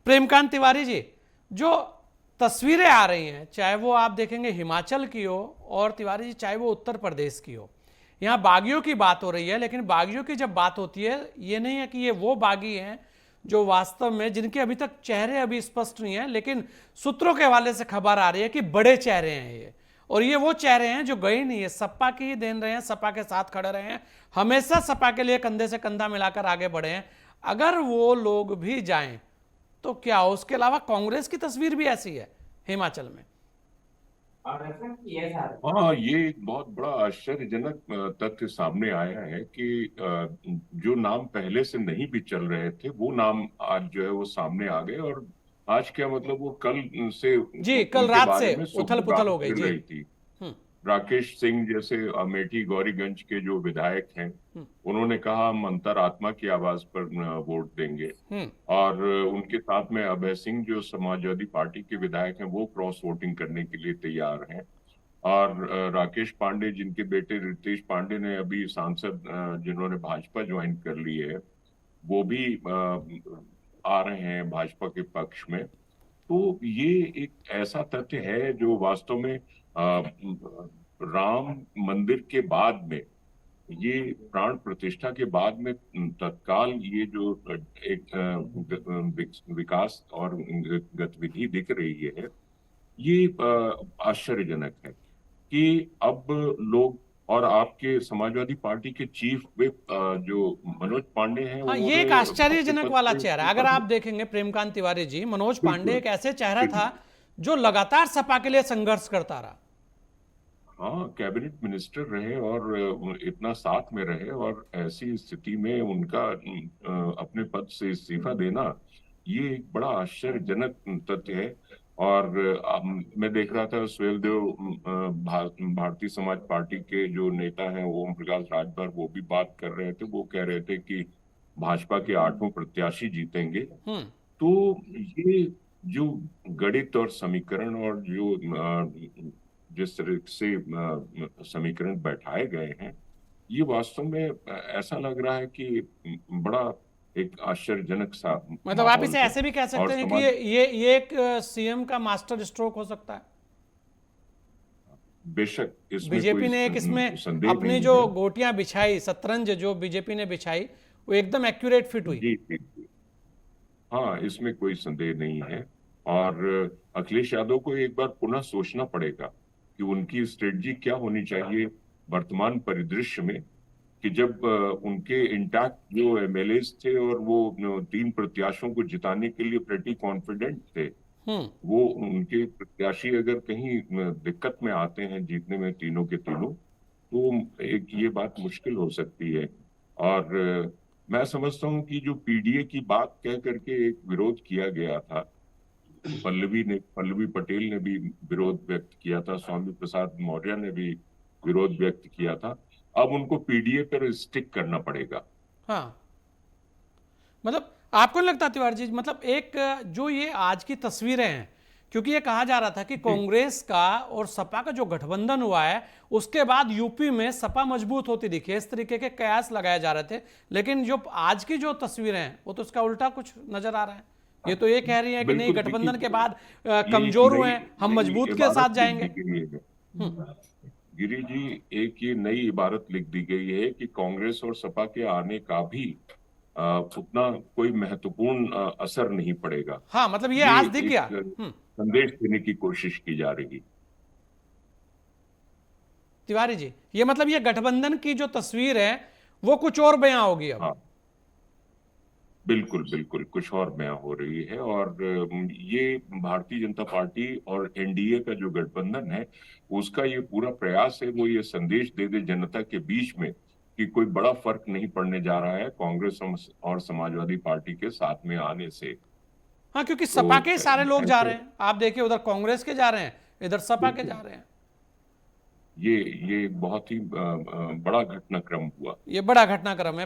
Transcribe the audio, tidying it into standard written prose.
प्रेमकांत तिवारी जी, जो तस्वीरें आ रही हैं, चाहे वो आप देखेंगे हिमाचल की हो और तिवारी जी चाहे वो उत्तर प्रदेश की हो, यहाँ बागियों की बात हो रही है, लेकिन बागियों की जब बात होती है, ये नहीं है कि ये वो बागी हैं जो वास्तव में, जिनके अभी तक चेहरे अभी स्पष्ट नहीं है, लेकिन सूत्रों के हवाले से खबर आ रही है कि बड़े चेहरे हैं ये, और ये वो चेहरे हैं जो गए नहीं है, सपा की ही देन रहे हैं, सपा के साथ खड़े रहे हैं, हमेशा सपा के लिए कंधे से कंधा मिलाकर आगे बढ़े हैं। अगर वो लोग भी जाएं तो क्या, उसके अलावा कांग्रेस की तस्वीर भी ऐसी है हिमाचल में? हाँ, ये एक बहुत बड़ा आश्चर्यजनक तथ्य सामने आया है कि जो नाम पहले से नहीं भी चल रहे थे वो नाम आज जो है वो सामने आ गए। और आज क्या मतलब, वो कल से जी, कल उनके रात बारे से में उथल सुबह पुथल बात हो गई चल जी। रही थी। हम्म। राकेश सिंह जैसे अमेठी गौरीगंज के जो विधायक हैं, उन्होंने कहा हम अंतरात्मा की आवाज पर वोट देंगे। हम्म। और उनके साथ में अभय सिंह जो समाजवादी पार्टी के विधायक हैं, वो क्रॉस वोटिंग करने के लिए तैयार हैं। और राकेश पांडे, जिनके बेटे रितेश पांडे ने अभी सांसद जिन्होंने भाजपा ज्वाइन कर ली है, वो भी आ रहे हैं भाजपा के पक्ष में। तो ये एक ऐसा तथ्य है जो वास्तव में राम मंदिर के बाद में, ये प्राण प्रतिष्ठा के बाद में तत्काल ये जो एक विकास और गतिविधि दिख रही है, ये आश्चर्यजनक है कि अब लोग, और आपके समाजवादी पार्टी के चीफ विप जो मनोज पांडे हैं, हाँ, वो ये एक अपने आश्चर्यजनक पद वाला से चेहरा है। इस्तीफा अगर आप दे। देखेंगे प्रेमकांत तिवारी जी, मनोज पांडे बिल्कुल, एक ऐसे चेहरा था बिल्कुल। जो लगातार सपा के लिए संघर्ष करता रहा। हाँ, कैबिनेट मिनिस्टर रहे और इतना साथ में रहे, और ऐसी स्थिति में उनका अपने पद से इस्तीफा देना, ये एक बड़ा आश्चर्यजनक तथ्य है। और मैं देख रहा था सुहेलदेव भारतीय समाज पार्टी के जो नेता हैं, ओम प्रकाश राजभर, वो भी बात कर रहे थे। वो कह रहे थे कि भाजपा के 8 प्रत्याशी जीतेंगे। हम्म। तो ये जो गणित और समीकरण और जो जिस तरह से समीकरण बैठाए गए हैं, ये वास्तव में ऐसा लग रहा है कि बड़ा एक आश्चर्यजनक सा मतलब आप माहौल इसे है। ऐसे भी कह और सकते हैं कि समाज, ये एक सीएम का मास्टर स्ट्रोक हो सकता है। बेशक इसमें कोई बीजेपी ने एक इसमें संदेह अपनी नहीं जो है। गोटियां बिछाई, शतरंज जो बीजेपी ने बिछाई, वो एकदम एक्यूरेट फिट हुई। जी, जी, जी। हाँ, इसमें कोई संदेह नहीं है। और अखिलेश यादव को एक बार पुनः सोचना पड़ेगा कि उनकी स्ट्रेटजी क्या होनी चाहिए वर्तमान परिदृश्य में, कि जब उनके इंटैक्ट जो एमएलएस थे और वो 3 प्रत्याशियों को जिताने के लिए प्रेटी कॉन्फिडेंट थे, हम्म। वो उनके प्रत्याशी अगर कहीं दिक्कत में आते हैं जीतने में, तीनों के तीनों, तो एक ये बात मुश्किल हो सकती है। और मैं समझता हूँ कि जो पीडीए की बात कह करके एक विरोध किया गया था, पल्लवी पटेल ने भी विरोध व्यक्त किया था, स्वामी प्रसाद मौर्य ने भी विरोध व्यक्त किया था। अब उनको पीडीए पर स्टिक करना पड़ेगा। हाँ, मतलब आपको नहीं लगता तिवारी जी, मतलब एक जो ये आज की तस्वीरें हैं, क्योंकि ये कहा जा रहा था कि जी, कांग्रेस का और सपा का जो गठबंधन हुआ है, उसके बाद यूपी में सपा मजबूत होती दिखी है, इस तरीके के कयास लगाए जा रहे थे। लेकिन जो आज की जो तस्वीरें हैं, वो तो इसका उल्टा कुछ नजर आ रहा है। ये तो ये कह रही है कि नहीं, बिल्कुल। गठबंधन के देखिए, बाद ये एक कमजोर हुए नई हैं, हम नई मजबूत के साथ इबारत लिख दी जाएंगे। गई है। गिरी जी, एक ये नई इबारत लिख दी गई है कि कांग्रेस और सपा के आने का भी उतना कोई महत्वपूर्ण असर नहीं पड़ेगा। हाँ, मतलब ये ये आज दिख गया। एक हम्म। संदेश देने की कोशिश की जा रही। तिवारी जी, ये मतलब ये गठबंधन की जो तस्वीर है, वो कुछ और बयां होगी अब। हाँ, बिल्कुल, बिल्कुल कुछ और बयां हो रही है। और ये भारतीय जनता पार्टी और एनडीए का जो गठबंधन है, उसका ये पूरा प्रयास है, वो ये संदेश दे दे जनता के बीच में कि कोई बड़ा फर्क नहीं पड़ने जा रहा है कांग्रेस और समाजवादी पार्टी के साथ में आने से। हाँ, क्योंकि तो सपा के सारे लोग जा ऐसे, रहे हैं, आप देखिए, उधर कांग्रेस के जा रहे हैं, इधर सपा के बिल्कुल, जा रहे हैं। ये ये बहुत ही बड़ा घटनाक्रम हुआ। ये बड़ा घटनाक्रम है।